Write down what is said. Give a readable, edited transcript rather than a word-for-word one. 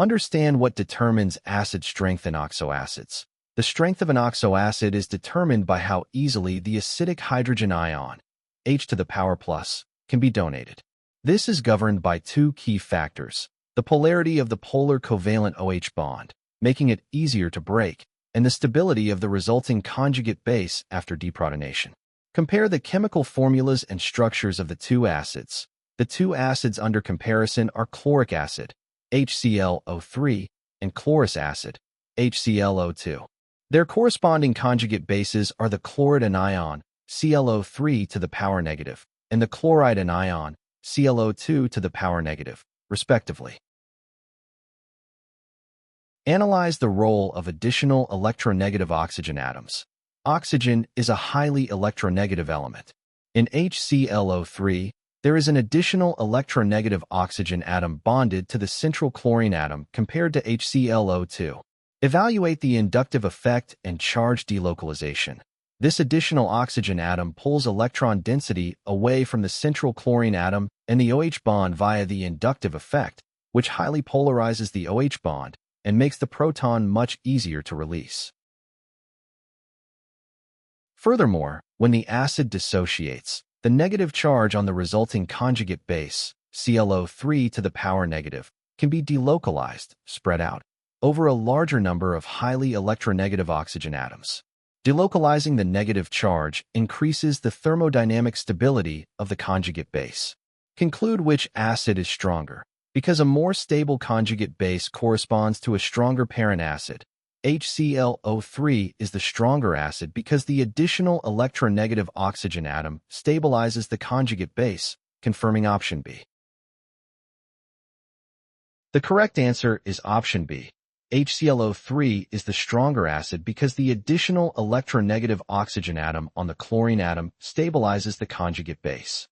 Understand what determines acid strength in oxoacids. The strength of an oxoacid is determined by how easily the acidic hydrogen ion, H to the power plus, can be donated. This is governed by two key factors: the polarity of the polar covalent OH bond, making it easier to break, and the stability of the resulting conjugate base after deprotonation. Compare the chemical formulas and structures of the two acids. The two acids under comparison are chloric acid, HClO3, and chlorous acid, HClO2. Their corresponding conjugate bases are the chloride anion, ClO3 to the power negative, and the chloride anion, ClO2 to the power negative, respectively. Analyze the role of additional electronegative oxygen atoms. Oxygen is a highly electronegative element. In HClO3, there is an additional electronegative oxygen atom bonded to the central chlorine atom compared to HClO2. Evaluate the inductive effect and charge delocalization. This additional oxygen atom pulls electron density away from the central chlorine atom and the OH bond via the inductive effect, which highly polarizes the OH bond and makes the proton much easier to release. Furthermore, when the acid dissociates, the negative charge on the resulting conjugate base, ClO3 to the power negative, can be delocalized, spread out, over a larger number of highly electronegative oxygen atoms. Delocalizing the negative charge increases the thermodynamic stability of the conjugate base. Conclude which acid is stronger. Because a more stable conjugate base corresponds to a stronger parent acid, HClO3 is the stronger acid because the additional electronegative oxygen atom stabilizes the conjugate base, confirming option B. The correct answer is option B. HClO3 is the stronger acid because the additional electronegative oxygen atom on the chlorine atom stabilizes the conjugate base.